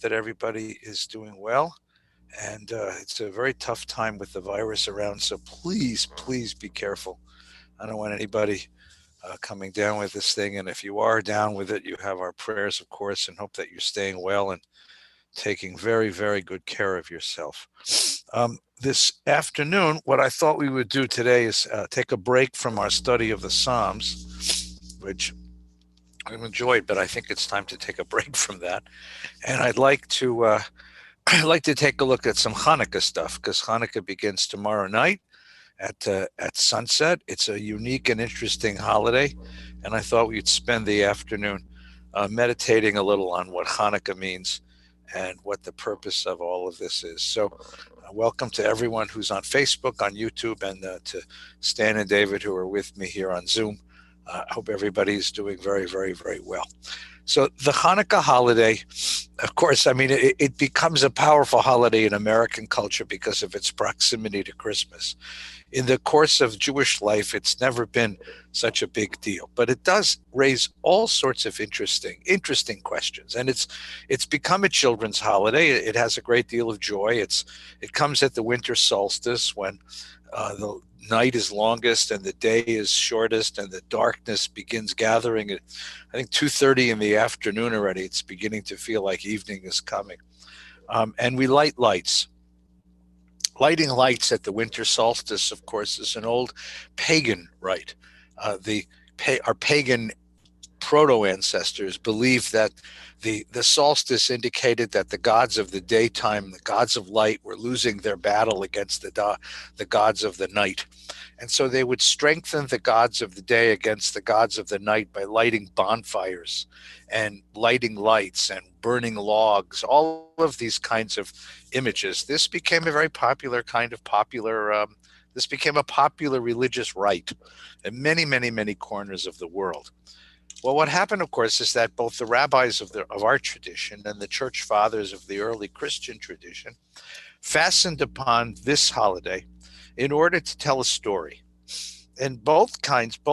that everybody is doing well. And it's a very tough time with the virus around. So please, please be careful. I don't want anybody coming down with this thing. And if you are down with it, you have our prayers, of course, and hope that you're staying well and taking very, very good care of yourself. This afternoon, what I thought we would do today is take a break from our study of the Psalms, which I've enjoyed, but I think it's time to take a break from that. And I'd like to take a look at some Hanukkah stuff, because Hanukkah begins tomorrow night at sunset. It's a unique and interesting holiday, and I thought we'd spend the afternoon meditating a little on what Hanukkah means and what the purpose of all of this is. So welcome to everyone who's on Facebook, on YouTube, and to Stan and David who are with me here on Zoom. I hope everybody's doing very, very, very well. So the Hanukkah holiday, of course, I mean, it becomes a powerful holiday in American culture because of its proximity to Christmas. In the course of Jewish life, it's never been such a big deal, but it does raise all sorts of interesting questions. And it's become a children's holiday. It has a great deal of joy. It comes at the winter solstice when the night is longest and the day is shortest and the darkness begins gathering at, I think, 2:30 in the afternoon already. It's beginning to feel like evening is coming. And we light lights. Lighting lights at the winter solstice, of course, is an old pagan rite. Our pagan proto-ancestors believed that the solstice indicated that the gods of the daytime, the gods of light, were losing their battle against the gods of the night. And so they would strengthen the gods of the day against the gods of the night by lighting bonfires and lighting lights and burning logs, all of these kinds of images. This became a very this became a popular religious rite in many, many, many corners of the world. Well, what happened, of course, is that both the rabbis of our tradition and the church fathers of the early Christian tradition fastened upon this holiday in order to tell a story. In both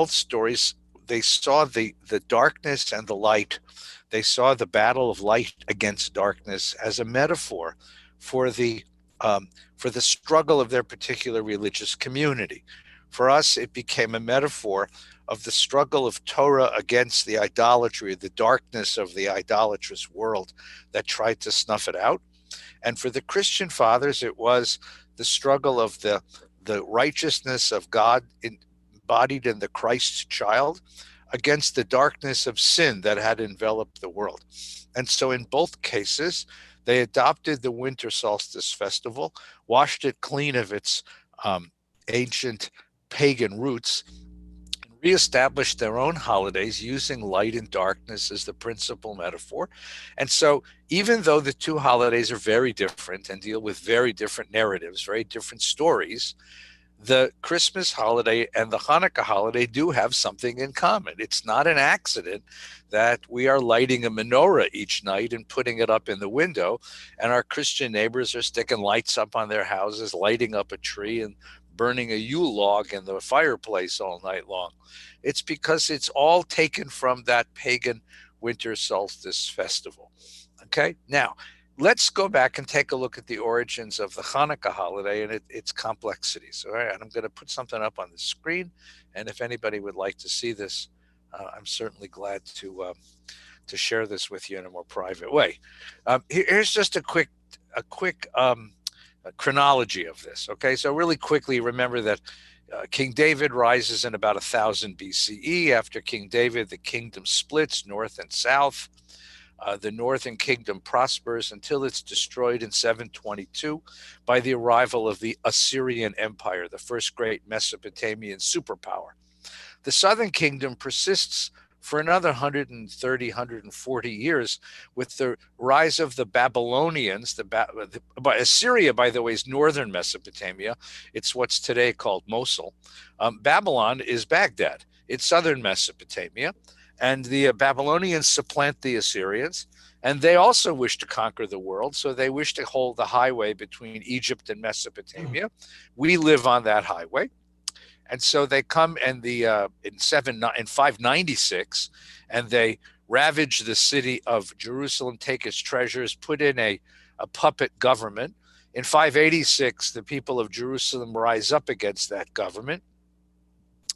stories, they saw the darkness and the light. They saw the battle of light against darkness as a metaphor for the struggle of their particular religious community. For us, it became a metaphor of the struggle of Torah against the idolatry, the darkness of the idolatrous world that tried to snuff it out. And for the Christian fathers, it was the struggle of the righteousness of God embodied in the Christ child against the darkness of sin that had enveloped the world. And so in both cases, they adopted the winter solstice festival, washed it clean of its ancient pagan roots, reestablished their own holidays using light and darkness as the principal metaphor. And so even though the two holidays are very different and deal with very different narratives, very different stories, the Christmas holiday and the Hanukkah holiday do have something in common. It's not an accident that we are lighting a menorah each night and putting it up in the window, and our Christian neighbors are sticking lights up on their houses, lighting up a tree and burning a Yule log in the fireplace all night long. It's because it's all taken from that pagan winter solstice festival. Okay, now let's go back and take a look at the origins of the Hanukkah holiday and its complexities. All right, and I'm going to put something up on the screen, and if anybody would like to see this, I'm certainly glad to share this with you in a more private way. Here's just a quick chronology of this. Okay, so really quickly, remember that King David rises in about 1000 BCE. After King David, the kingdom splits north and south. The northern kingdom prospers until it's destroyed in 722 by the arrival of the Assyrian Empire, the first great Mesopotamian superpower. The southern kingdom persists for another 130, 140 years with the rise of the Babylonians. Assyria, by the way, is northern Mesopotamia. It's what's today called Mosul. Babylon is Baghdad. It's southern Mesopotamia. And the Babylonians supplant the Assyrians, and they also wish to conquer the world. So they wish to hold the highway between Egypt and Mesopotamia. We live on that highway. And so they come in 596, and they ravage the city of Jerusalem, take its treasures, put in a puppet government. In 586, the people of Jerusalem rise up against that government,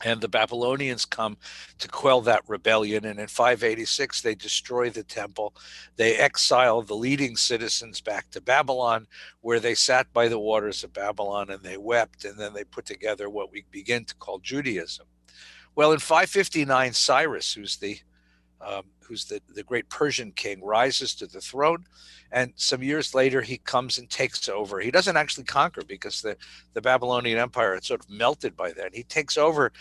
and the Babylonians come to quell that rebellion. And in 586, they destroy the temple. They exile the leading citizens back to Babylon, where they sat by the waters of Babylon and they wept. And then they put together what we begin to call Judaism. Well, in 559, Cyrus, who's the great Persian king, rises to the throne. And some years later, he comes and takes over. He doesn't actually conquer, because the Babylonian Empire had sort of melted by then. He takes over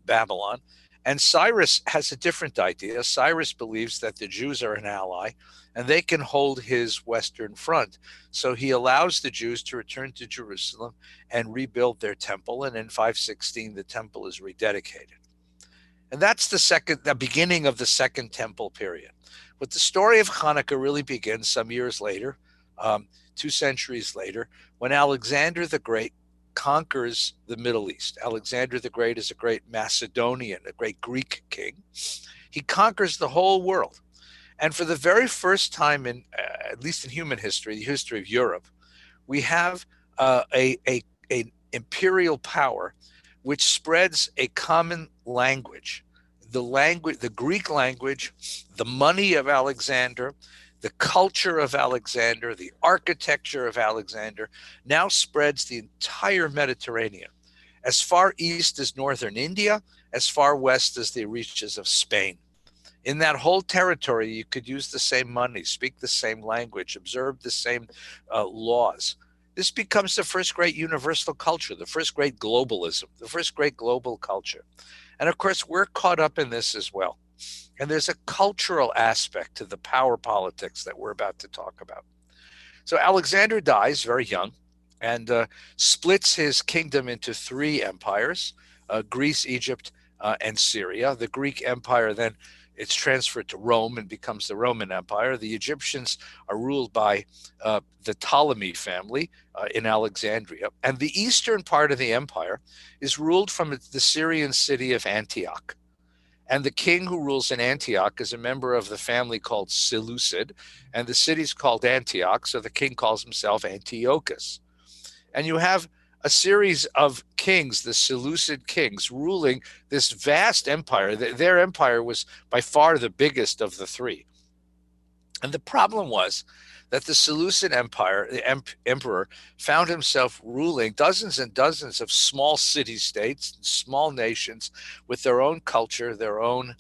Babylon. And Cyrus has a different idea. Cyrus believes that the Jews are an ally and they can hold his Western front. So he allows the Jews to return to Jerusalem and rebuild their temple. And in 516, the temple is rededicated. And that's the beginning of the Second Temple period. But the story of Hanukkah really begins some years later, 2 centuries later, when Alexander the Great conquers the Middle East. Alexander the Great is a great Macedonian, a great Greek king. He conquers the whole world. And for the very first time in, at least in human history, the history of Europe, we have an imperial power which spreads a common language. The Greek language, the money of Alexander, the culture of Alexander, the architecture of Alexander now spreads the entire Mediterranean, as far east as northern India, as far west as the reaches of Spain. In that whole territory, you could use the same money, speak the same language, observe the same laws. This becomes the first great universal culture, the first great globalism, the first great global culture. And of course, we're caught up in this as well. And there's a cultural aspect to the power politics that we're about to talk about. So Alexander dies very young and splits his kingdom into 3 empires, Greece, Egypt, and Syria. The Greek Empire then, it's transferred to Rome and becomes the Roman Empire. The Egyptians are ruled by the Ptolemy family in Alexandria. And the eastern part of the empire is ruled from the Syrian city of Antioch. And the king who rules in Antioch is a member of the family called Seleucid, and the city's called Antioch, so the king calls himself Antiochus. And you have a series of kings, the Seleucid kings, ruling this vast empire. Their empire was by far the biggest of the 3. And the problem was that the Seleucid Empire, the emperor, found himself ruling dozens and dozens of small city-states, small nations with their own culture, their own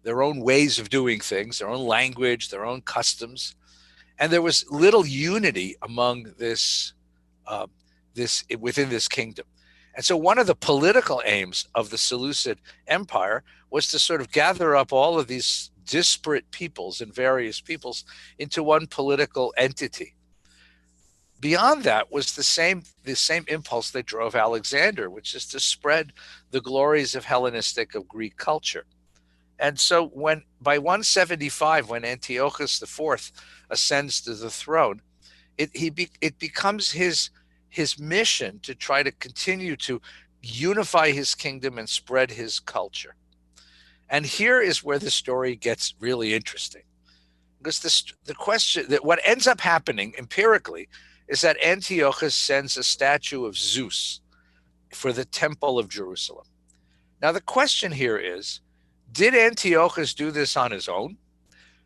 ways of doing things, their own language, their own customs. And there was little unity among within this kingdom. And so one of the political aims of the Seleucid Empire was to sort of gather up all of these disparate peoples and various peoples into one political entity. Beyond that was the same impulse that drove Alexander, which is to spread the glories of Hellenistic, of Greek culture. And so by 175, when Antiochus IV ascends to the throne, it becomes his mission to try to continue to unify his kingdom and spread his culture. And here is where the story gets really interesting, because the question that what ends up happening empirically is that Antiochus sends a statue of Zeus for the temple of Jerusalem. Now the question here is, did Antiochus do this on his own?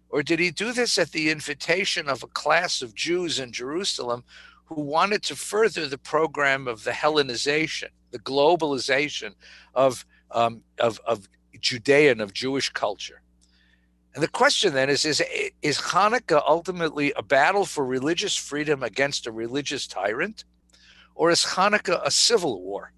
Or did he do this at the invitation of a class of Jews in Jerusalem who wanted to further the program of the Hellenization, the globalization of Judean, of Jewish culture? And the question then is Hanukkah ultimately a battle for religious freedom against a religious tyrant? Or is Hanukkah a civil war?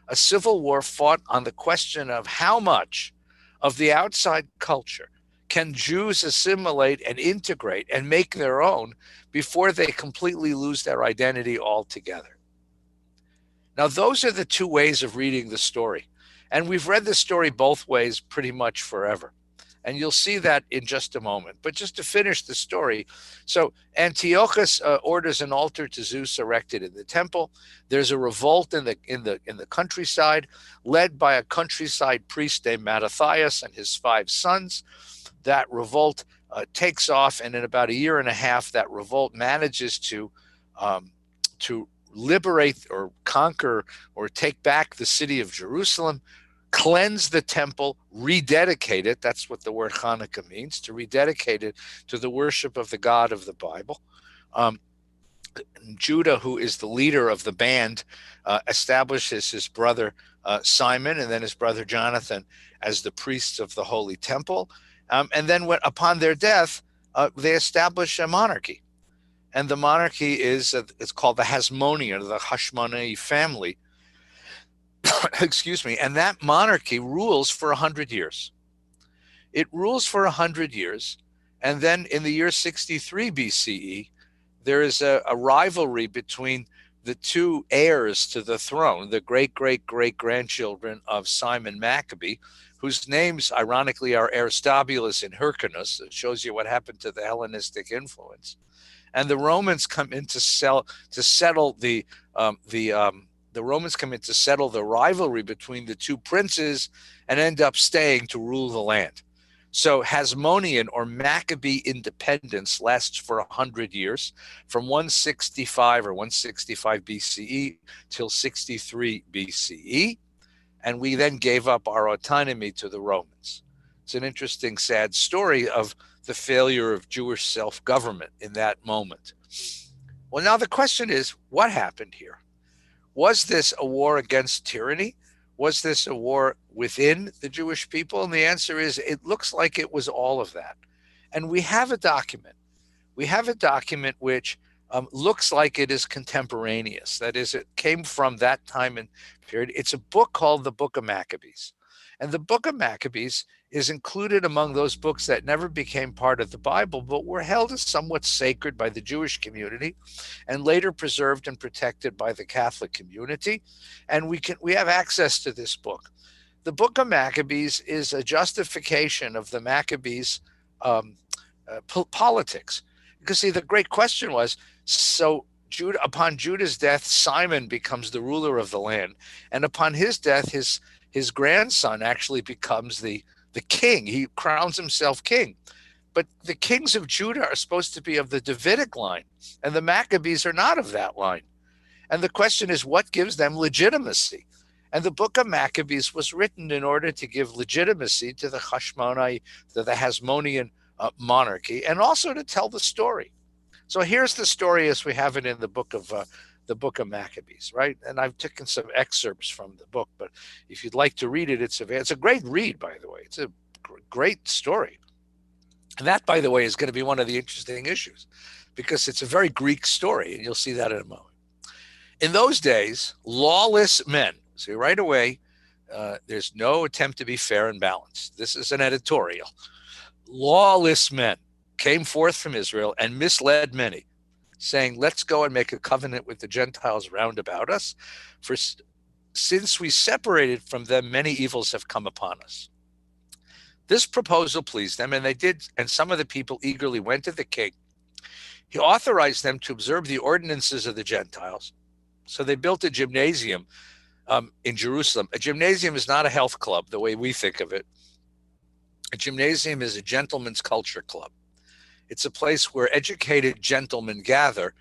A civil war fought on the question of how much of the outside culture can Jews assimilate and integrate and make their own before they completely lose their identity altogether? Now, those are the 2 ways of reading the story. And we've read the story both ways pretty much forever. And you'll see that in just a moment. But just to finish the story, so Antiochus orders an altar to Zeus erected in the temple. There's a revolt in the countryside, led by a countryside priest named Mattathias and his 5 sons. that revolt takes off, and in about a year and a half, that revolt manages to liberate or conquer or take back the city of Jerusalem, cleanse the temple, rededicate it. That's what the word Hanukkah means, to rededicate it to the worship of the God of the Bible. Judah, who is the leader of the band, establishes his brother Simon and then his brother Jonathan as the priests of the Holy Temple. And then upon their death, they establish a monarchy. And the monarchy is, it's called the Hasmonean, the Hashmonai family. Excuse me. And that monarchy rules for 100 years. It rules for 100 years. And then in the year 63 BCE, there is a rivalry between the two heirs to the throne, the great-great-great-grandchildren of Simon Maccabee, whose names, ironically, are Aristobulus and Hyrcanus. It shows you what happened to the Hellenistic influence. And the Romans come in to settle the Romans come in to settle the rivalry between the two princes and end up staying to rule the land. So Hasmonean or Maccabee independence lasts for 100 years, from 165 or 165 BCE till 63 BCE. And we then gave up our autonomy to the Romans. It's an interesting, sad story of the failure of Jewish self-government in that moment. Well, now the question is, what happened here? Was this a war against tyranny? Was this a war within the Jewish people? And the answer is, it looks like it was all of that. And we have a document. We have a document which looks like it is contemporaneous. That is, it came from that time and period. It's a book called the Book of Maccabees. And the Book of Maccabees is included among those books that never became part of the Bible, but were held as somewhat sacred by the Jewish community and later preserved and protected by the Catholic community. And we have access to this book. The Book of Maccabees is a justification of the Maccabees' politics. Because see, the great question was, so upon Judah's death, Simon becomes the ruler of the land. And upon his death, his grandson actually becomes the king. He crowns himself king. But the kings of Judah are supposed to be of the Davidic line, and the Maccabees are not of that line. And the question is, what gives them legitimacy? And the Book of Maccabees was written in order to give legitimacy to the Hashmonai, to the Hasmonean monarchy, and also to tell the story. So here's the story as we have it in the Book of Maccabees, right? And I've taken some excerpts from the book, but if you'd like to read it, it's a great read, by the way. It's a great story. And that, by the way, is going to be one of the interesting issues, because it's a very Greek story, and you'll see that in a moment. In those days, lawless men, see right away, there's no attempt to be fair and balanced. This is an editorial. Lawless men came forth from Israel and misled many, saying, let's go and make a covenant with the Gentiles round about us, for since we separated from them, many evils have come upon us. This proposal pleased them, and they did, and some of the people eagerly went to the king. He authorized them to observe the ordinances of the Gentiles. So they built a gymnasium in Jerusalem. A gymnasium is not a health club the way we think of it. A gymnasium is a gentleman's culture club. It's a place where educated gentlemen gather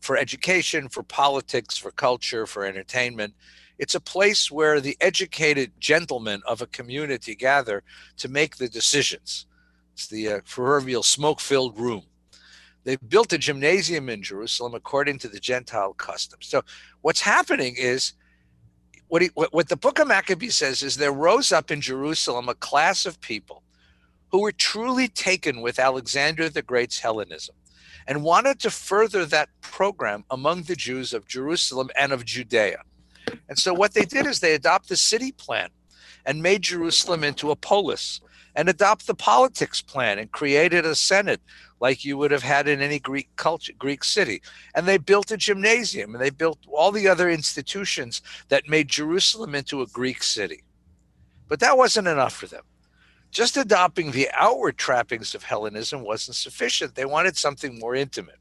for education, for politics, for culture, for entertainment. It's a place where the educated gentlemen of a community gather to make the decisions. It's the proverbial smoke-filled room. They built a gymnasium in Jerusalem according to the Gentile customs. So what's happening is, what the Book of Maccabees says is, there rose up in Jerusalem a class of people who were truly taken with Alexander the Great's Hellenism and wanted to further that program among the Jews of Jerusalem and of Judea. And so what they did is they adopt the city plan and made Jerusalem into a polis, and adopt the politics plan and created a senate like you would have had in any Greek city. And they built a gymnasium, and they built all the other institutions that made Jerusalem into a Greek city. But that wasn't enough for them. Just adopting the outward trappings of Hellenism wasn't sufficient. They wanted something more intimate.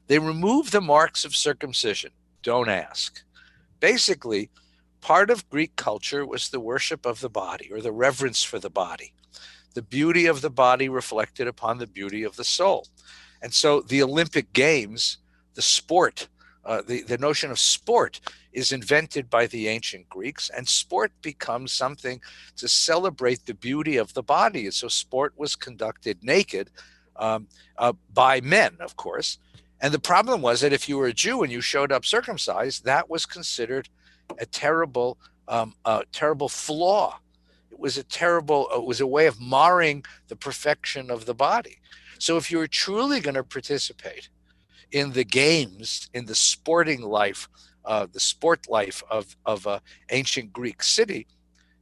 They removed the marks of circumcision. Don't ask. Basically, part of Greek culture was the worship of the body, or the reverence for the body. the beauty of the body reflected upon the beauty of the soul. And so the Olympic Games, the sport, the notion of sport is invented by the ancient Greeks, and sport becomes something to celebrate the beauty of the body. And so sport was conducted naked by men, of course. And the problem was that if you were a Jew and you showed up circumcised, that was considered a terrible flaw. It was a way of marring the perfection of the body. So if you were truly going to participate in the games, in the sporting life, the sport life of ancient Greek city,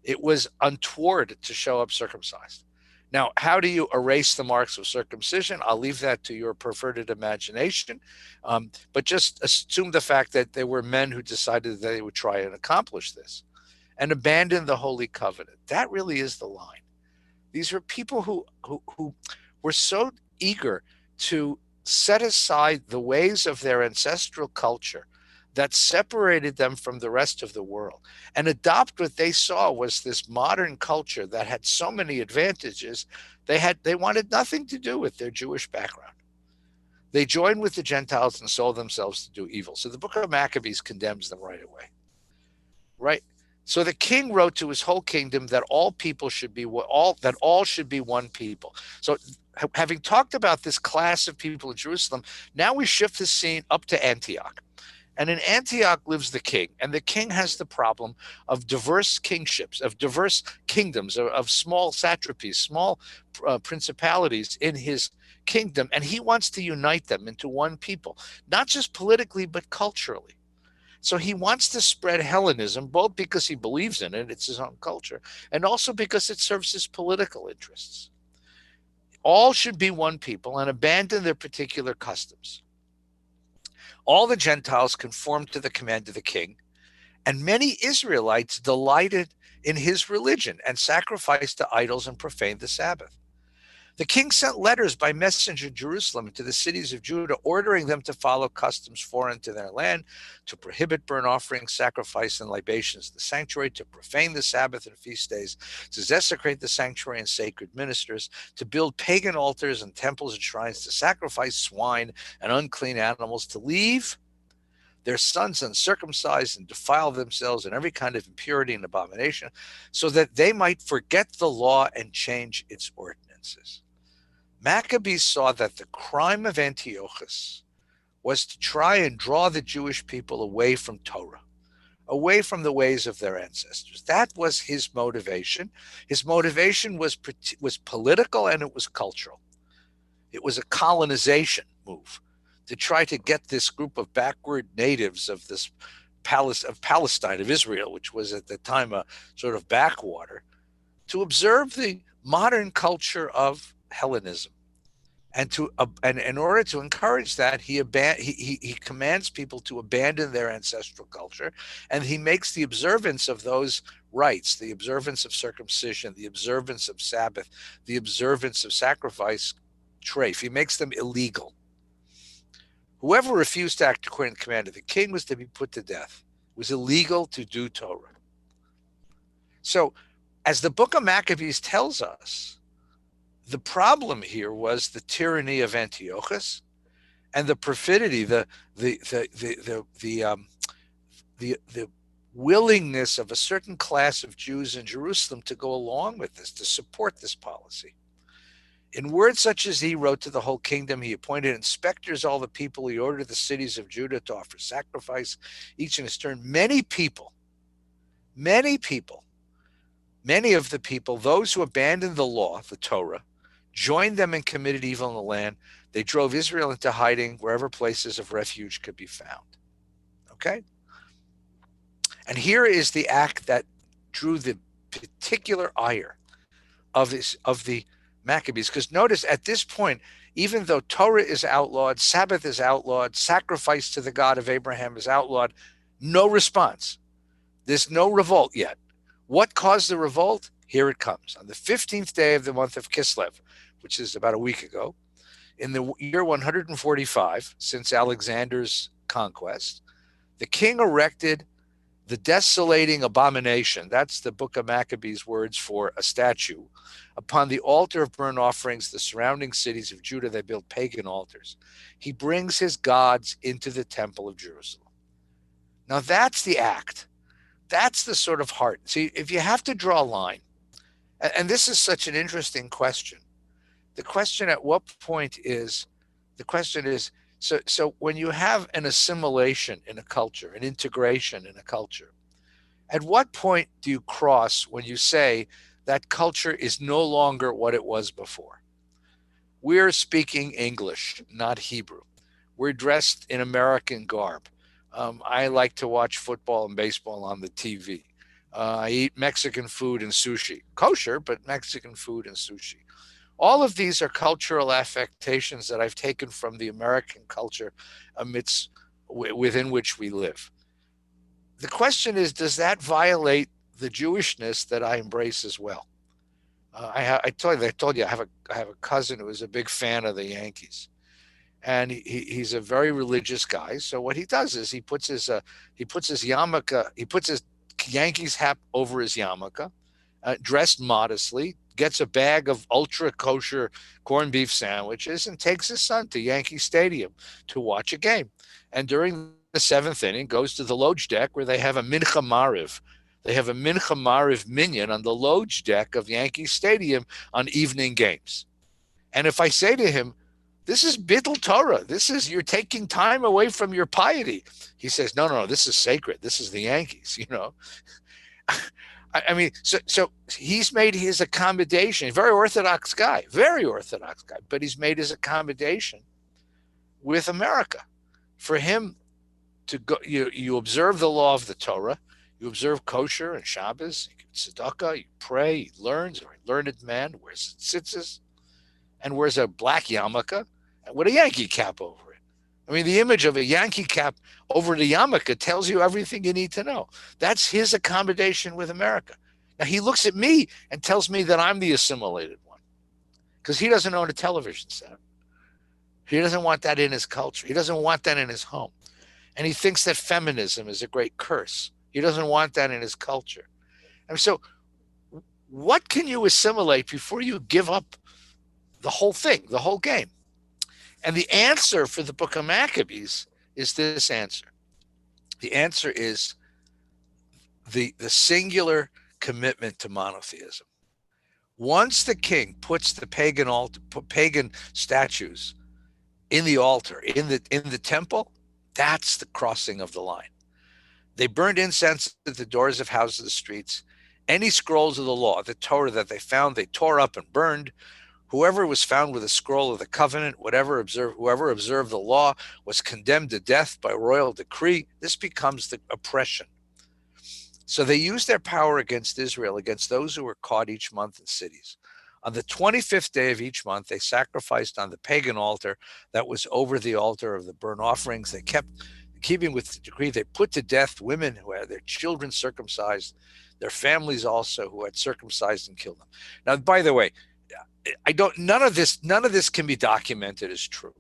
it was untoward to show up circumcised. Now, how do you erase the marks of circumcision? I'll leave that to your perverted imagination, but just assume the fact that there were men who decided that they would try and accomplish this and abandon the Holy Covenant. That really is the line. These were people who were so eager to set aside the ways of their ancestral culture that separated them from the rest of the world and adopt what they saw was this modern culture that had so many advantages. They wanted nothing to do with their Jewish background. They joined with the Gentiles and sold themselves to do evil. So the Book of Maccabees condemns them right away. Right? So the king wrote to his whole kingdom that all should be one people. So having talked about this class of people in Jerusalem, now we shift the scene up to Antioch. And in Antioch lives the king, and the king has the problem of diverse kingships, of diverse kingdoms, of small satrapies, small principalities in his kingdom, and he wants to unite them into one people, not just politically, but culturally. So he wants to spread Hellenism, both because he believes in it, it's his own culture, and also because it serves his political interests. All should be one people and abandon their particular customs. All the Gentiles conformed to the command of the king, and many Israelites delighted in his religion and sacrificed to idols and profaned the Sabbath. The king sent letters by messenger to Jerusalem and to the cities of Judah, ordering them to follow customs foreign to their land, to prohibit burnt offerings, sacrifice, and libations in the sanctuary, to profane the Sabbath and feast days, to desecrate the sanctuary and sacred ministers, to build pagan altars and temples and shrines, to sacrifice swine and unclean animals, to leave their sons uncircumcised and defile themselves in every kind of impurity and abomination, so that they might forget the law and change its ordinances. Maccabees saw that the crime of Antiochus was to try and draw the Jewish people away from Torah, away from the ways of their ancestors. That was his motivation. His motivation was political and it was cultural. It was a colonization move to try to get this group of backward natives of this Palestine, of Israel, which was at the time a sort of backwater, to observe the modern culture of Hellenism. And in order to encourage that, he commands people to abandon their ancestral culture, and he makes the observance of those rites, the observance of circumcision, the observance of Sabbath, the observance of sacrifice, treif. He makes them illegal. Whoever refused to act according to the command of the king was to be put to death. It was illegal to do Torah. So, as the Book of Maccabees tells us, the problem here was the tyranny of Antiochus and the perfidy, the willingness of a certain class of Jews in Jerusalem to go along with this, to support this policy. In words such as he wrote to the whole kingdom, he appointed inspectors, all the people. He ordered the cities of Judah to offer sacrifice, each in his turn. Many of the people, those who abandoned the law, the Torah, joined them and committed evil in the land. They drove Israel into hiding wherever places of refuge could be found. Okay? And here is the act that drew the particular ire of the Maccabees. Because notice at this point, even though Torah is outlawed, Sabbath is outlawed, sacrifice to the God of Abraham is outlawed, no response. There's no revolt yet. What caused the revolt? Here it comes. On the 15th day of the month of Kislev, which is about a week ago, in the year 145, since Alexander's conquest, the king erected the desolating abomination, that's the Book of Maccabees words for a statue. Upon the altar of burnt offerings, the surrounding cities of Judah, they built pagan altars. He brings his gods into the temple of Jerusalem. Now that's the act. That's the sort of heart. See, if you have to draw a line, and this is such an interesting question. The question at what point is, the question is, so when you have an assimilation in a culture, an integration in a culture, at what point do you cross when you say that culture is no longer what it was before? We're speaking English, not Hebrew. We're dressed in American garb. I like to watch football and baseball on the TV. I eat Mexican food and sushi. Kosher, but Mexican food and sushi. All of these are cultural affectations that I've taken from the American culture within which we live. The question is, does that violate the Jewishness that I embrace as well? I told you I have a cousin who is a big fan of the Yankees, and he's a very religious guy. So what he does is he puts his yarmulke, he puts his Yankees hat over his yarmulke, dressed modestly, gets a bag of ultra kosher corned beef sandwiches, and takes his son to Yankee Stadium to watch a game. And during the seventh inning, goes to the Lodge deck where they have a mincha mariv. They have a mincha mariv minyan on the Lodge deck of Yankee Stadium on evening games. And if I say to him, this is bittul Torah, you're taking time away from your piety, he says, no, this is sacred. This is the Yankees, you know. I mean, so he's made his accommodation. Very orthodox guy, but he's made his accommodation with America. For him to go, you observe the law of the Torah, you observe kosher and Shabbos, you tzedakah, you pray, he learns, or a learned man wears tzitzis and wears a black yarmulke with a Yankee cap over it. I mean, the image of a Yankee cap over the yarmulke tells you everything you need to know. That's his accommodation with America. Now, he looks at me and tells me that I'm the assimilated one because he doesn't own a television set. He doesn't want that in his culture. He doesn't want that in his home. And he thinks that feminism is a great curse. He doesn't want that in his culture. And so what can you assimilate before you give up the whole thing, the whole game? And the answer for the Book of Maccabees is this answer. The answer is the singular commitment to monotheism. Once the king puts the pagan statues in the altar, in the temple, that's the crossing of the line. They burned incense at the doors of houses of the streets. Any scrolls of the law, the Torah that they found, they tore up and burned. Whoever was found with a scroll of the covenant, whoever observed the law, was condemned to death by royal decree. This becomes the oppression. So they used their power against Israel, against those who were caught each month in cities. On the 25th day of each month, they sacrificed on the pagan altar that was over the altar of the burnt offerings. They kept, keeping with the decree, they put to death women who had their children circumcised, their families also who had circumcised and killed them. Now, by the way, none of this can be documented as true.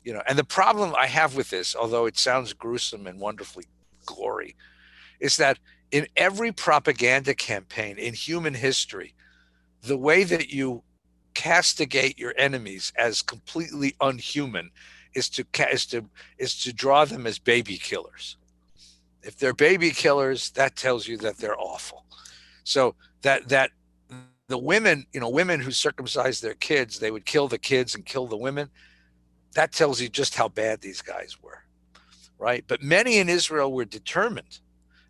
You know, and the problem I have with this, although it sounds gruesome and wonderfully gory, is that in every propaganda campaign in human history, the way that you castigate your enemies as completely unhuman is to draw them as baby killers. If they're baby killers, that tells you that they're awful. So that the women, women who circumcised their kids, they would kill the kids and kill the women. That tells you just how bad these guys were, right? But many in Israel were determined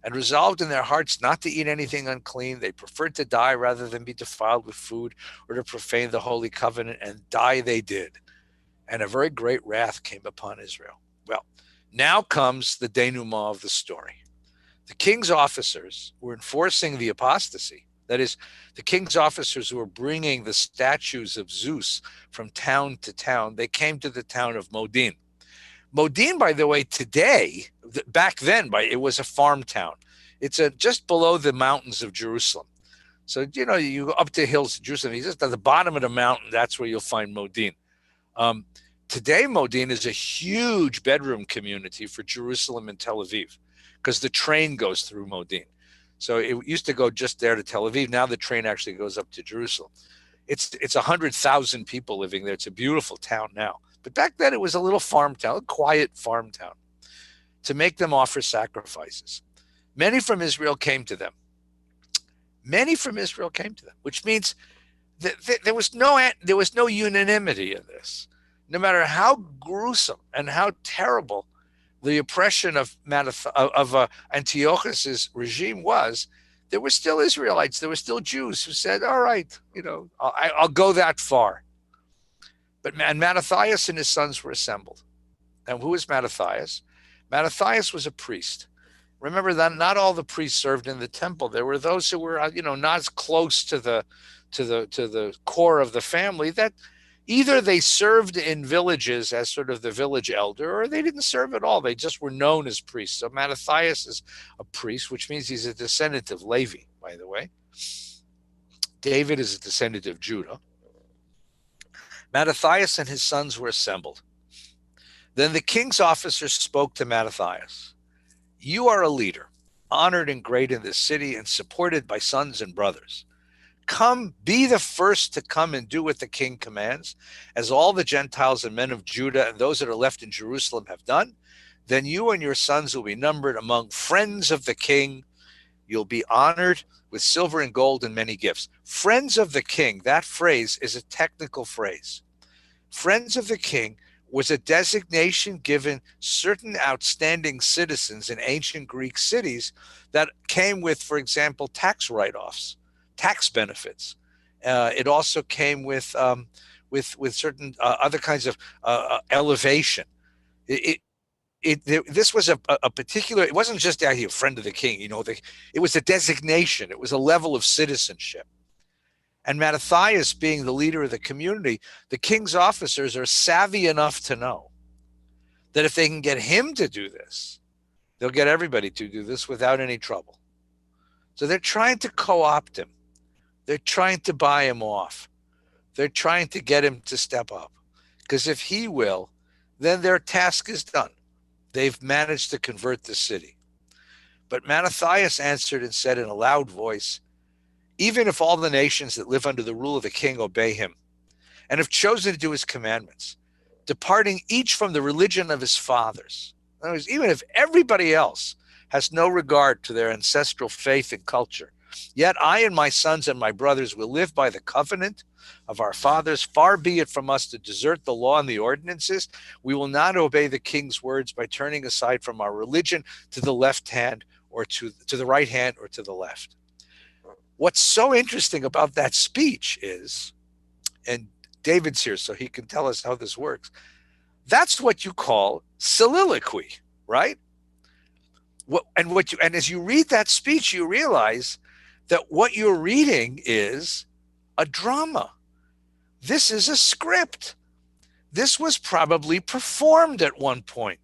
and resolved in their hearts not to eat anything unclean. They preferred to die rather than be defiled with food or to profane the holy covenant, and die they did. And a very great wrath came upon Israel. Well, now comes the denouement of the story. The king's officers were enforcing the apostasy. That is, the king's officers who were bringing the statues of Zeus from town to town. They came to the town of Modin. Modin, by the way, today, back then, it was a farm town. It's just below the mountains of Jerusalem. So, you go up the hills of Jerusalem, you just at the bottom of the mountain, that's where you'll find Modin. Today, Modin is a huge bedroom community for Jerusalem and Tel Aviv. because the train goes through Modin. So it used to go just there to Tel Aviv. Now the train actually goes up to Jerusalem. It's 100,000 people living there. It's a beautiful town now. But back then it was a little farm town, a quiet farm town, to make them offer sacrifices. Many from Israel came to them. Many from Israel came to them, which means that there was no unanimity in this. No matter how gruesome and how terrible the oppression of Antiochus's regime was, there were still Israelites, there were still Jews who said, all right, I'll go that far. And Mattathias and his sons were assembled. And who was Mattathias? Mattathias was a priest. Remember that not all the priests served in the temple. There were those who were, not as close to the core of the family, that either they served in villages as sort of the village elder, or they didn't serve at all. They just were known as priests. So Mattathias is a priest, which means he's a descendant of Levi, by the way. David is a descendant of Judah. Mattathias and his sons were assembled. Then the king's officers spoke to Mattathias. You are a leader, honored and great in this city and supported by sons and brothers. Come, be the first to come and do what the king commands, as all the Gentiles and men of Judah and those that are left in Jerusalem have done. Then you and your sons will be numbered among friends of the king. You'll be honored with silver and gold and many gifts. Friends of the king, that phrase is a technical phrase. Friends of the king was a designation given certain outstanding citizens in ancient Greek cities that came with, for example, tax write-offs, tax benefits. It also came with certain other kinds of elevation. This was a particular. It wasn't just a friend of the king. It was a designation. It was a level of citizenship. And Mattathias, being the leader of the community, the king's officers are savvy enough to know that if they can get him to do this, they'll get everybody to do this without any trouble. So they're trying to co-opt him. They're trying to buy him off. They're trying to get him to step up. Because if he will, then their task is done. They've managed to convert the city. But Mattathias answered and said in a loud voice, even if all the nations that live under the rule of the king obey him and have chosen to do his commandments, departing each from the religion of his fathers, in other words, even if everybody else has no regard to their ancestral faith and culture, yet I and my sons and my brothers will live by the covenant of our fathers. Far be it from us to desert the law and the ordinances. We will not obey the king's words by turning aside from our religion to the left hand or to the right hand or to the left. What's so interesting about that speech is, and David's here so he can tell us how this works, that's what you call soliloquy, right? And as you read that speech, you realize that what you're reading is a drama. This is a script. This was probably performed at one point,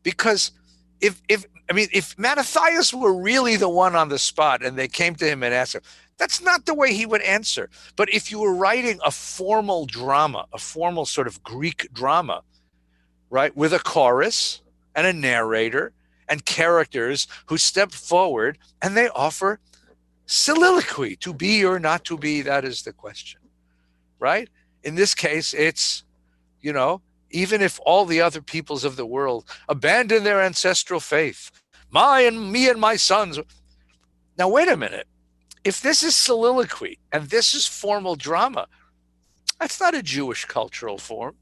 because if Mattathias were really the one on the spot and they came to him and asked him, that's not the way he would answer. But if you were writing a formal drama, a formal sort of Greek drama, right, with a chorus and a narrator and characters who step forward and they offer soliloquy, to be or not to be, that is the question, right? In this case, it's, even if all the other peoples of the world abandon their ancestral faith, me and my sons. Now, wait a minute. If this is soliloquy and this is formal drama, that's not a Jewish cultural form.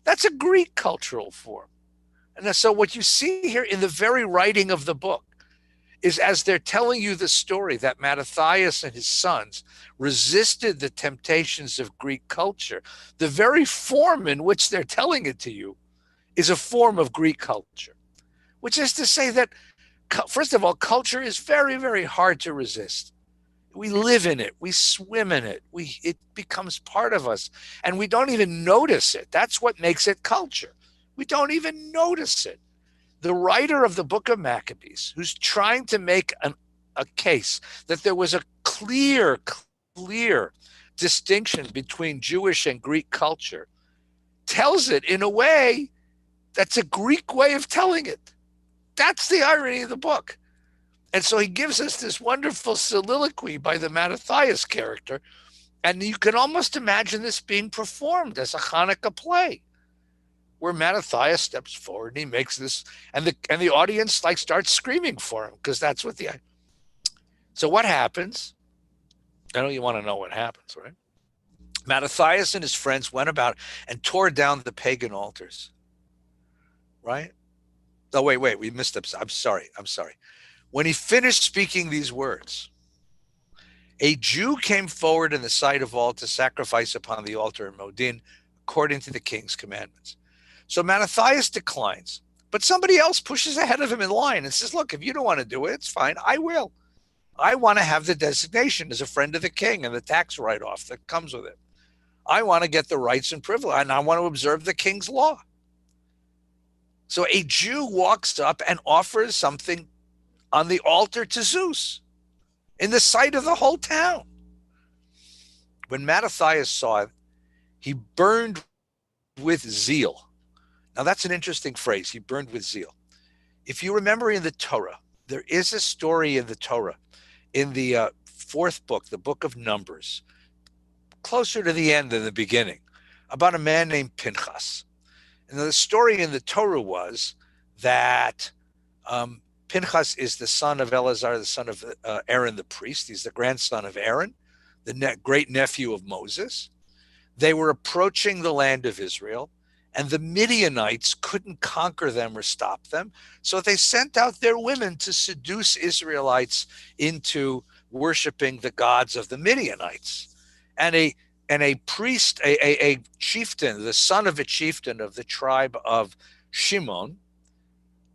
That's a Greek cultural form. And so what you see here in the very writing of the book is, as they're telling you the story that Mattathias and his sons resisted the temptations of Greek culture, the very form in which they're telling it to you is a form of Greek culture, which is to say that, first of all, culture is very, very hard to resist. We live in it. We swim in it. It becomes part of us, and we don't even notice it. That's what makes it culture. We don't even notice it. The writer of the Book of Maccabees, who's trying to make a case that there was a clear distinction between Jewish and Greek culture, tells it in a way that's a Greek way of telling it. That's the irony of the book. And so he gives us this wonderful soliloquy by the Mattathias character. And you can almost imagine this being performed as a Hanukkah play, where Mattathias steps forward and he makes this, and the audience like starts screaming for him, because that's what the. So what happens? I know you want to know what happens, right? Mattathias and his friends went about and tore down the pagan altars. Right? Oh, wait, we missed up. I'm sorry. When he finished speaking these words, a Jew came forward in the sight of all to sacrifice upon the altar in Modin, according to the king's commandments. So Mattathias declines, but somebody else pushes ahead of him in line and says, look, if you don't want to do it, it's fine. I will. I want to have the designation as a friend of the king and the tax write-off that comes with it. I want to get the rights and privilege, and I want to observe the king's law. So a Jew walks up and offers something on the altar to Zeus in the sight of the whole town. When Mattathias saw it, he burned with zeal. Now that's an interesting phrase. He burned with zeal. If you remember in the Torah, there is a story in the Torah, in the fourth book, the Book of Numbers, closer to the end than the beginning, about a man named Pinchas. And the story in the Torah was that Pinchas is the son of Eleazar, the son of Aaron the priest. He's the grandson of Aaron, the great nephew of Moses. They were approaching the land of Israel, and the Midianites couldn't conquer them or stop them. So they sent out their women to seduce Israelites into worshiping the gods of the Midianites. And a priest, a chieftain, the son of a chieftain of the tribe of Shimon,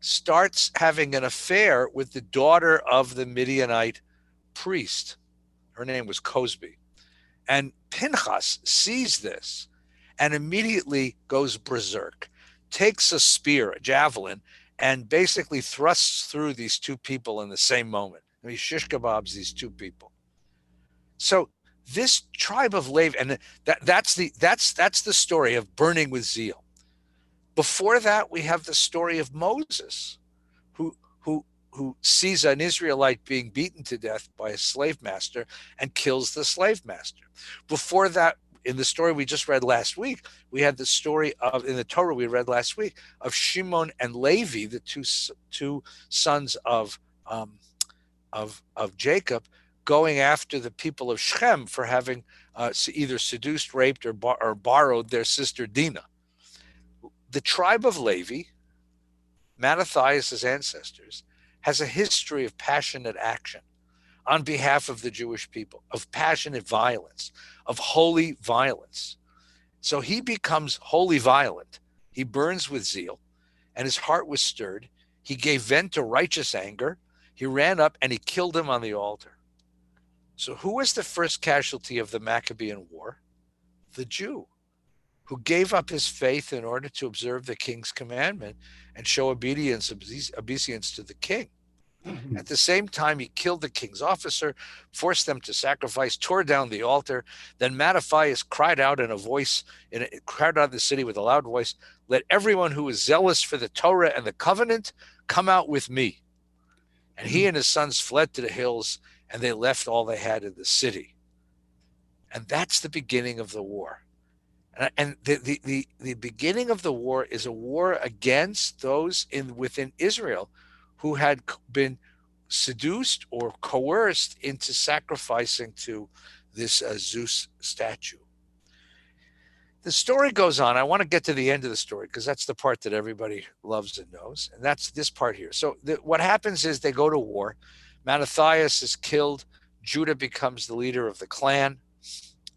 starts having an affair with the daughter of the Midianite priest. Her name was Cosby. And Pinchas sees this and immediately goes berserk, takes a spear, a javelin, and basically thrusts through these two people in the same moment. I mean, shish kebabs these two people. So this tribe of Levi, and that's the story of burning with zeal. Before that, we have the story of Moses, who sees an Israelite being beaten to death by a slave master and kills the slave master. Before that, in the story we just read last week, we had the story of, in the Torah we read last week, of Shimon and Levi, the two sons of Jacob, going after the people of Shechem for having either seduced, raped, or borrowed their sister Dinah. The tribe of Levi, Mattathias' ancestors, has a history of passionate action on behalf of the Jewish people, of passionate violence, of holy violence. So he becomes wholly violent. He burns with zeal, and his heart was stirred. He gave vent to righteous anger. He ran up and he killed him on the altar. So who was the first casualty of the Maccabean War? The Jew, who gave up his faith in order to observe the king's commandment and show obeisance to the king. At the same time, he killed the king's officer, forced them to sacrifice, tore down the altar. Then Mattathias cried out in a voice, cried out in the city with a loud voice, "Let everyone who is zealous for the Torah and the covenant come out with me." And he and his sons fled to the hills, and they left all they had in the city. And that's the beginning of the war. And the beginning of the war is a war against those within Israel who had been seduced or coerced into sacrificing to this Zeus statue. The story goes on. I want to get to the end of the story because that's the part that everybody loves and knows. And that's this part here. So what happens is they go to war. Mattathias is killed. Judah becomes the leader of the clan.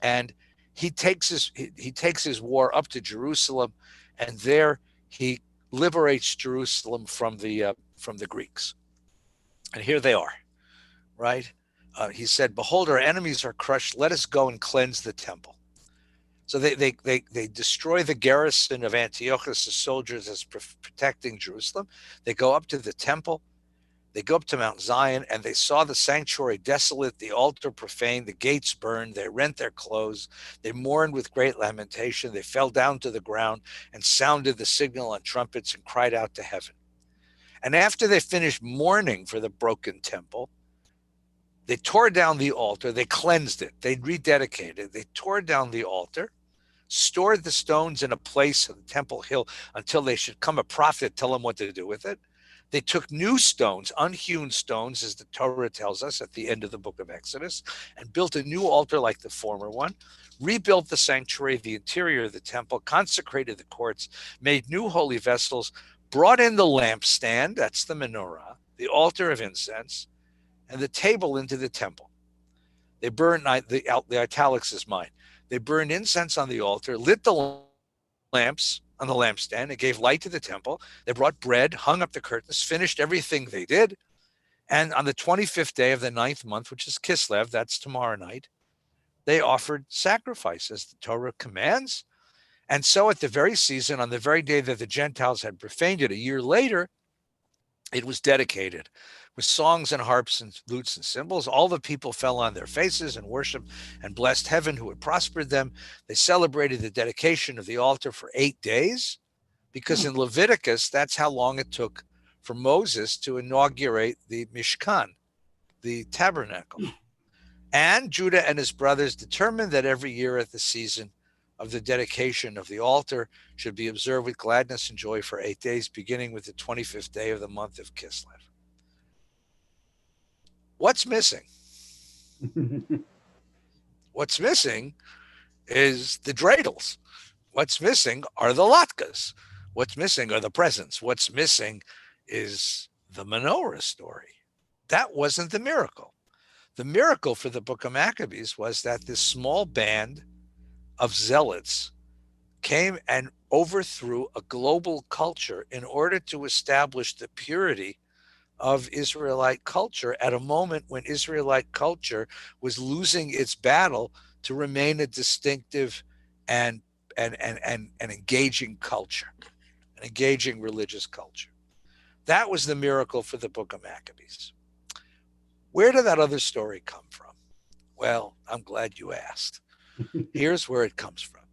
And he takes his war up to Jerusalem. And there he liberates Jerusalem from the Greeks. And here they are, right? He said, "Behold, our enemies are crushed. Let us go and cleanse the temple." So they destroy the garrison of Antiochus, the soldiers that's protecting Jerusalem. They go up to the temple. They go up to Mount Zion, and they saw the sanctuary desolate, the altar profaned, the gates burned. They rent their clothes. They mourned with great lamentation. They fell down to the ground and sounded the signal on trumpets and cried out to heaven. And after they finished mourning for the broken temple, they tore down the altar, they cleansed it, they rededicated it, they tore down the altar, stored the stones in a place on the temple hill until they should come a prophet, tell them what to do with it. They took new stones, unhewn stones, as the Torah tells us at the end of the book of Exodus, and built a new altar like the former one, rebuilt the sanctuary, the interior of the temple, consecrated the courts, made new holy vessels, brought in the lampstand, that's the menorah, the altar of incense, and the table into the temple. They burned, the italics is mine. They burned incense on the altar, lit the lamps on the lampstand. It gave light to the temple. They brought bread, hung up the curtains, finished everything they did. And on the 25th day of the 9th month, which is Kislev, that's tomorrow night, they offered sacrifice as the Torah commands. And so at the very season, on the very day that the Gentiles had profaned it, a year later, it was dedicated with songs and harps and lutes and cymbals. All the people fell on their faces and worshiped and blessed heaven who had prospered them. They celebrated the dedication of the altar for 8 days, because in Leviticus, that's how long it took for Moses to inaugurate the Mishkan, the tabernacle. And Judah and his brothers determined that every year at the season of the dedication of the altar should be observed with gladness and joy for 8 days, beginning with the 25th day of the month of Kislev. What's missing? What's missing is the dreidels. What's missing are the latkes. What's missing are the presents. What's missing is the menorah story. That wasn't the miracle. The miracle for the Book of Maccabees was that this small band of zealots came and overthrew a global culture in order to establish the purity of Israelite culture at a moment when Israelite culture was losing its battle to remain a distinctive and engaging culture, an engaging religious culture. That was the miracle for the Book of Maccabees. Where did that other story come from? Well, I'm glad you asked. Here's where it comes from.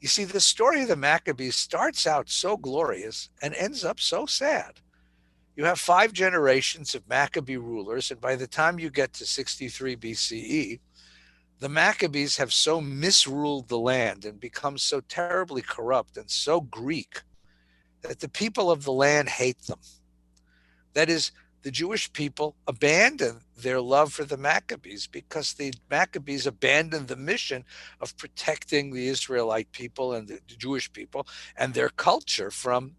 You see, the story of the Maccabees starts out so glorious and ends up so sad. You have 5 generations of Maccabee rulers, and by the time you get to 63 BCE, the Maccabees have so misruled the land and become so terribly corrupt and so Greek that the people of the land hate them. That is, the Jewish people abandon their love for the Maccabees because the Maccabees abandoned the mission of protecting the Israelite people and the Jewish people and their culture from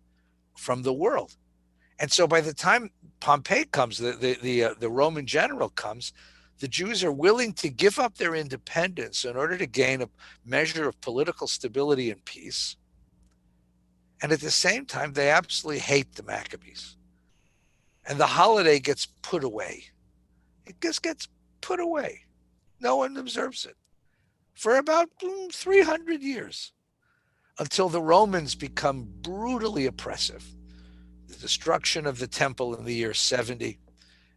the world. And so by the time Pompey comes, the Roman general comes, the Jews are willing to give up their independence in order to gain a measure of political stability and peace. And at the same time, they absolutely hate the Maccabees. And the holiday gets put away. It just gets put away. No one observes it for about 300 years until the Romans become brutally oppressive. The destruction of the temple in the year 70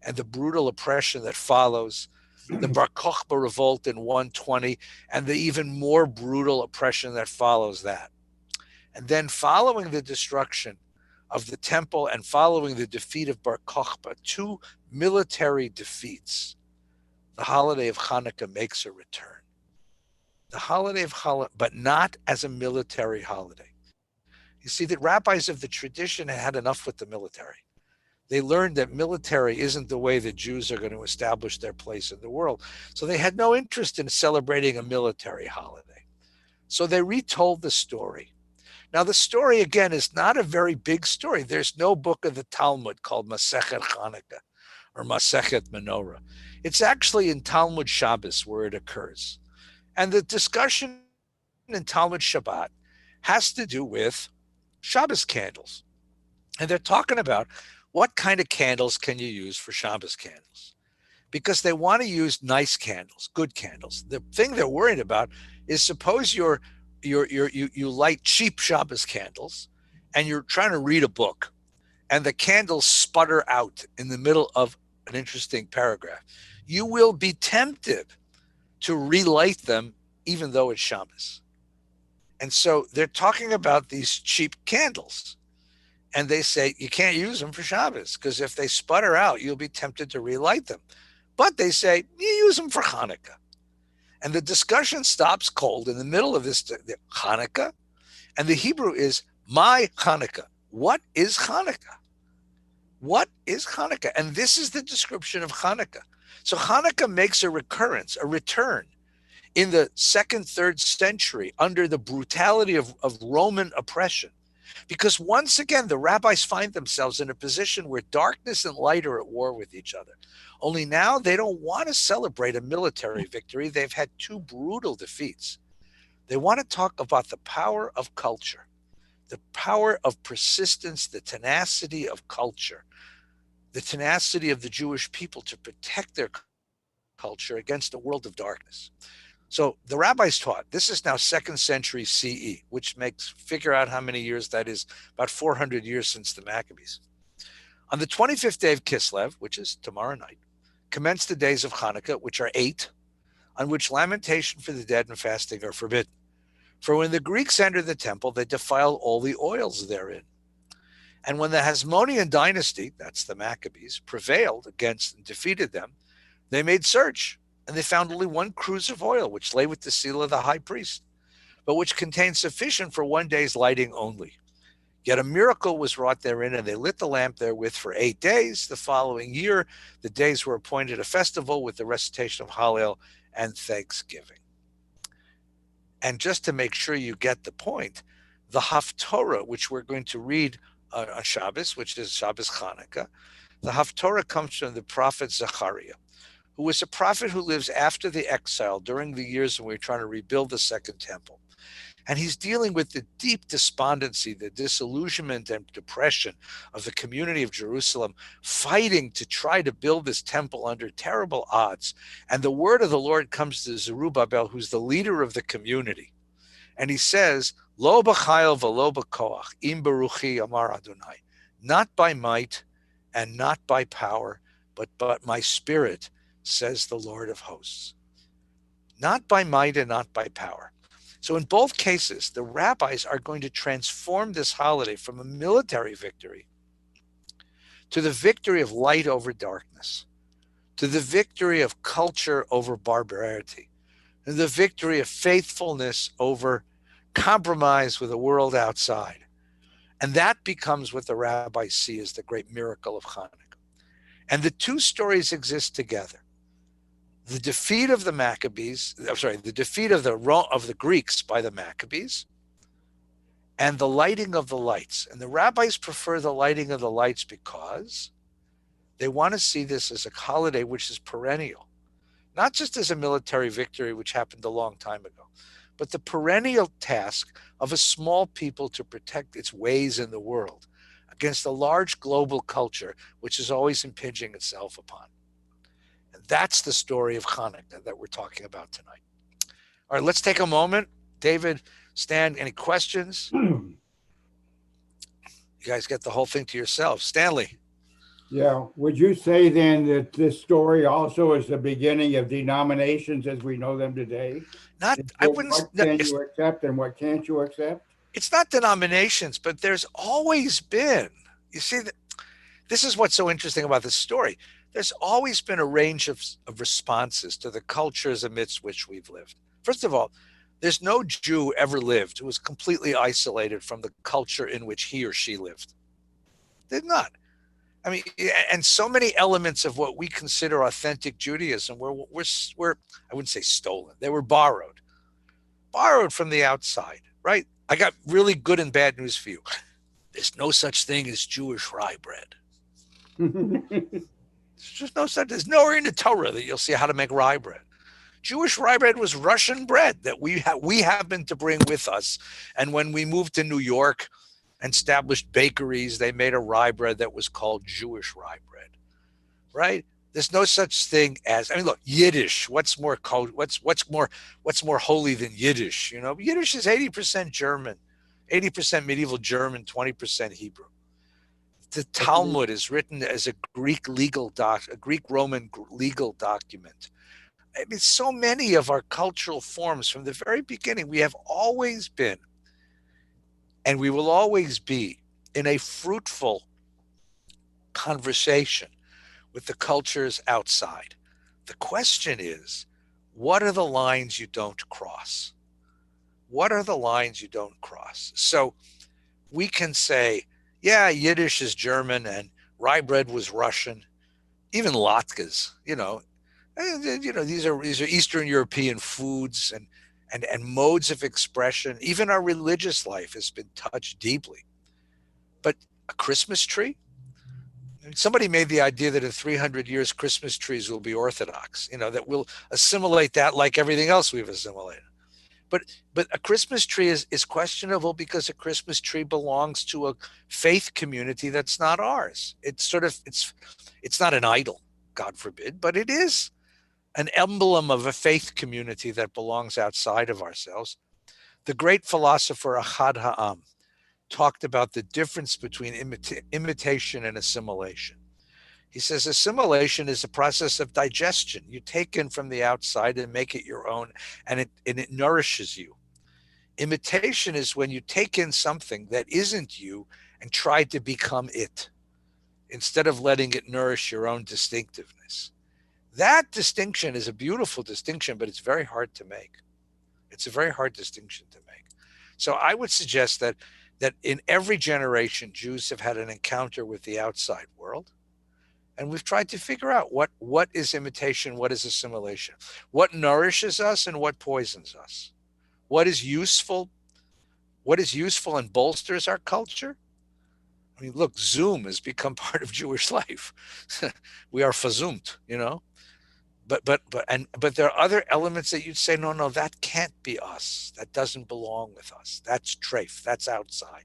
and the brutal oppression that follows, the Bar Kokhba revolt in 120, and the even more brutal oppression that follows that. And then following the destruction of the temple and following the defeat of Bar Kokhba, 2 military defeats, the holiday of Hanukkah makes a return. The holiday of Hanukkah, but not as a military holiday. You see that rabbis of the tradition had enough with the military. They learned that military isn't the way the Jews are going to establish their place in the world. So they had no interest in celebrating a military holiday. So they retold the story. Now, the story, again, is not a very big story. There's no book of the Talmud called Masechet Hanukkah or Masechet Menorah. It's actually in Talmud Shabbos where it occurs. And the discussion in Talmud Shabbat has to do with Shabbos candles. And they're talking about what kind of candles can you use for Shabbos candles, because they want to use nice candles, good candles. The thing they're worried about is suppose you light cheap Shabbos candles and you're trying to read a book and the candles sputter out in the middle of an interesting paragraph. You will be tempted to relight them even though it's Shabbos. And so they're talking about these cheap candles. And they say you can't use them for Shabbos because if they sputter out, you'll be tempted to relight them. But they say you use them for Hanukkah. And the discussion stops cold in the middle of this Hanukkah. And the Hebrew is my Hanukkah. What is Hanukkah? What is Hanukkah? And this is the description of Hanukkah. So Hanukkah makes a recurrence, a return in the 2nd, 3rd century under the brutality of Roman oppression. Because once again, the rabbis find themselves in a position where darkness and light are at war with each other. Only now they don't want to celebrate a military victory. They've had 2 brutal defeats. They want to talk about the power of culture, the power of persistence, the tenacity of culture, the tenacity of the Jewish people to protect their culture against a world of darkness. So the rabbis taught, this is now 2nd century CE, which makes, figure out how many years that is, about 400 years since the Maccabees. On the 25th day of Kislev, which is tomorrow night, commence the days of Hanukkah, which are 8, on which lamentation for the dead and fasting are forbidden. For when the Greeks entered the temple, they defiled all the oils therein. And when the Hasmonean dynasty, that's the Maccabees, prevailed against and defeated them, they made search, and they found only 1 cruse of oil, which lay with the seal of the high priest, but which contained sufficient for 1 day's lighting only. Yet a miracle was wrought therein, and they lit the lamp therewith for 8 days. The following year, the days were appointed a festival with the recitation of Hallel and thanksgiving. And just to make sure you get the point, the Haftorah, which we're going to read on Shabbos, which is Shabbos Hanukkah, the Haftorah comes from the prophet Zechariah, who was a prophet who lives after the exile during the years when we were trying to rebuild the Second Temple. And he's dealing with the deep despondency, the disillusionment and depression of the community of Jerusalem, fighting to try to build this temple under terrible odds. And the word of the Lord comes to Zerubbabel, who's the leader of the community. And he says, Lo b'chayil v'lo b'koach, im beruchi amar Adonai, not by might and not by power, but my spirit, says the Lord of hosts. Not by might and not by power. So in both cases, the rabbis are going to transform this holiday from a military victory to the victory of light over darkness, to the victory of culture over barbarity, and the victory of faithfulness over compromise with the world outside. And that becomes what the rabbis see as the great miracle of Hanukkah. And the 2 stories exist together. The defeat of the Maccabees, the defeat of the Greeks by the Maccabees, and the lighting of the lights. And the rabbis prefer the lighting of the lights because they want to see this as a holiday which is perennial, not just as a military victory, which happened a long time ago, but the perennial task of a small people to protect its ways in the world against a large global culture which is always impinging itself upon. And that's the story of Hanukkah that we're talking about tonight. All right, let's take a moment. David, Stan, any questions? You guys get the whole thing to yourselves. Stanley. Yeah. Would you say then that this story also is the beginning of denominations as we know them today? I wouldn't. What can you accept and what can't you accept? It's not denominations, but there's always been. You see, this is what's so interesting about this story. There's always been a range of responses to the cultures amidst which we've lived. First of all, there's no Jew ever lived who was completely isolated from the culture in which he or she lived. They're not. I mean, and so many elements of what we consider authentic Judaism were I wouldn't say stolen. They were borrowed from the outside, right? I got really good and bad news for you. There's no such thing as Jewish rye bread. There's nowhere in the Torah that you'll see how to make rye bread. Jewish rye bread was Russian bread that we happened to bring with us. And when we moved to New York and established bakeries, they made a rye bread that was called Jewish rye bread, right? There's no such thing as, I mean, look, Yiddish. What's more holy than Yiddish? You know, Yiddish is 80% German, 80% medieval German, 20% Hebrew. The Talmud is written as a Greek Roman legal document. I mean, so many of our cultural forms from the very beginning, we have always been, and we will always be, in a fruitful conversation with the cultures outside. The question is, what are the lines you don't cross? What are the lines you don't cross? So we can say, yeah, Yiddish is German and rye bread was Russian, even latkes, these are Eastern European foods and modes of expression. Even our religious life has been touched deeply. But a Christmas tree, somebody made the idea that in 300 years Christmas trees will be orthodox, that we'll assimilate that like everything else we've assimilated. But a Christmas tree is questionable because a Christmas tree belongs to a faith community that's not ours. It's not an idol, God forbid, but it is an emblem of a faith community that belongs outside of ourselves. The great philosopher Ahad Ha'am talked about the difference between imitation and assimilation. He says assimilation is a process of digestion. You take in from the outside and make it your own, and it nourishes you. Imitation is when you take in something that isn't you and try to become it, instead of letting it nourish your own distinctiveness. That distinction is a beautiful distinction, but it's very hard to make. It's a very hard distinction to make. So I would suggest that in every generation, Jews have had an encounter with the outside world. And we've tried to figure out what is imitation, what is assimilation, what nourishes us and what poisons us, what is useful and bolsters our culture. I mean, look, Zoom has become part of Jewish life. We are verzumt, But there are other elements that you'd say, no, that can't be us. That doesn't belong with us. That's treif. That's outside.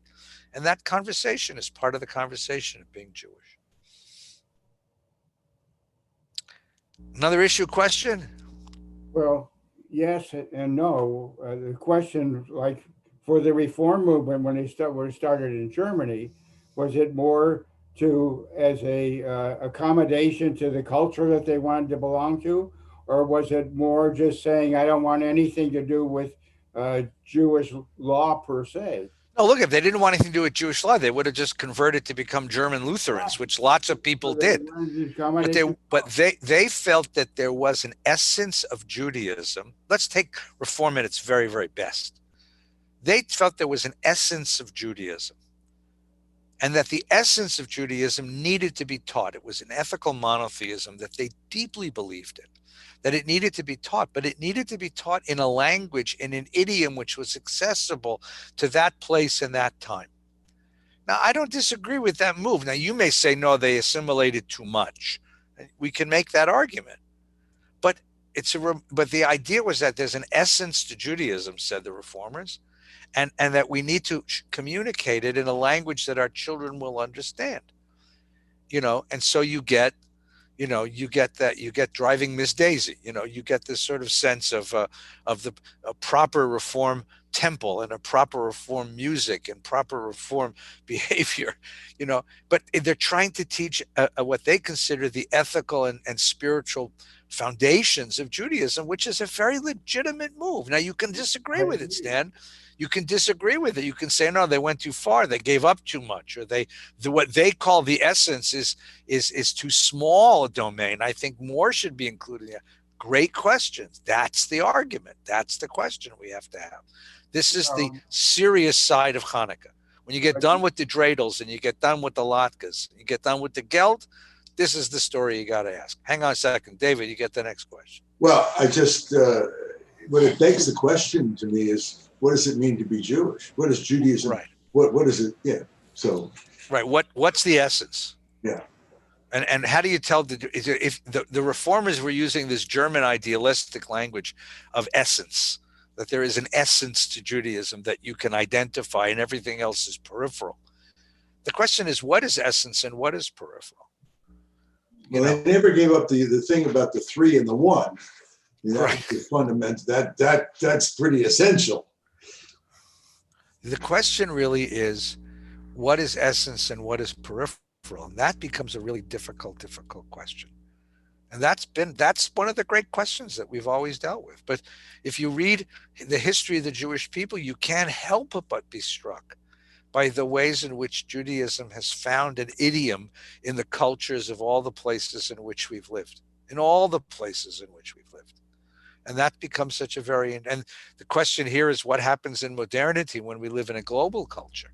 And that conversation is part of the conversation of being Jewish. Another issue question? Well, yes and no. The question, like for the reform movement, when it started in Germany, was it more as a accommodation to the culture that they wanted to belong to, or was it more just saying I don't want anything to do with Jewish law per se? No, look, if they didn't want anything to do with Jewish law, they would have just converted to become German Lutherans, which lots of people did. But they felt that there was an essence of Judaism. Let's take reform at its very, very best. They felt there was an essence of Judaism, and that the essence of Judaism needed to be taught. It was an ethical monotheism that they deeply believed in, that it needed to be taught, but it needed to be taught in a language, in an idiom which was accessible to that place and that time. Now, I don't disagree with that move. Now, you may say, no, they assimilated too much. We can make that argument. But the idea was that there's an essence to Judaism, said the reformers, and that we need to communicate it in a language that our children will understand. And so you get Driving Miss Daisy. You get this sort of sense of the proper reform temple and a proper reform music and proper reform behavior. But they're trying to teach what they consider the ethical and spiritual foundations of Judaism, which is a very legitimate move. Now, you can disagree with it, Stan. You can disagree with it. You can say, no, they went too far. They gave up too much, or what they call the essence is too small a domain. I think more should be included. Great questions. That's the argument. That's the question we have to have. This is the serious side of Hanukkah. When you get done with the dreidels and you get done with the latkes, you get done with the geld, this is the story you got to ask. Hang on a second. David, you get the next question. Well, what it begs the question to me is, what does it mean to be Jewish? What is Judaism? Right. What is it? Yeah. So. Right. What's the essence? Yeah. And how do you tell if the reformers were using this German idealistic language of essence, that there is an essence to Judaism that you can identify and everything else is peripheral? The question is, what is essence and what is peripheral? Well, they never gave up the thing about the three and the one. Right. The fundament that's pretty essential. The question really is, what is essence and what is peripheral? And that becomes a really difficult question. And that's one of the great questions that we've always dealt with. But if you read the history of the Jewish people, you can't help but be struck by the ways in which Judaism has found an idiom in the cultures of all the places in which we've lived, in all the places in which we've lived. And that becomes such a very, and the question here is what happens in modernity when we live in a global culture?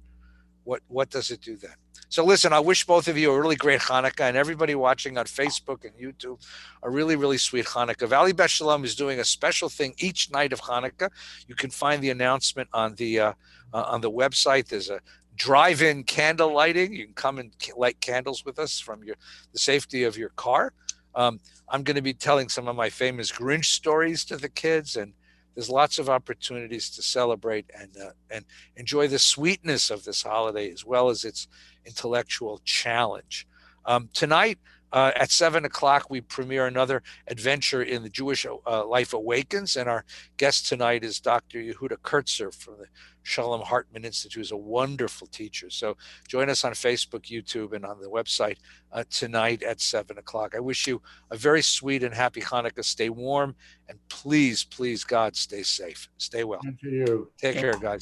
What does it do then? So listen, I wish both of you a really great Hanukkah, and everybody watching on Facebook and YouTube a really, really sweet Hanukkah. Valley Bet Shalom is doing a special thing each night of Hanukkah. You can find the announcement on the website. There's a drive-in candle lighting. You can come and light candles with us from the safety of your car. I'm going to be telling some of my famous Grinch stories to the kids, and there's lots of opportunities to celebrate and enjoy the sweetness of this holiday as well as its intellectual challenge. Tonight at 7 o'clock, we premiere another adventure in the Jewish Life Awakens, and our guest tonight is Dr. Yehuda Kurtzer from the Shalom Hartman Institute, who's a wonderful teacher. So join us on Facebook, YouTube, and on the website tonight at 7 o'clock. I wish you a very sweet and happy Hanukkah. Stay warm, and please, please, God, stay safe. Stay well. And to you. Take care, guys.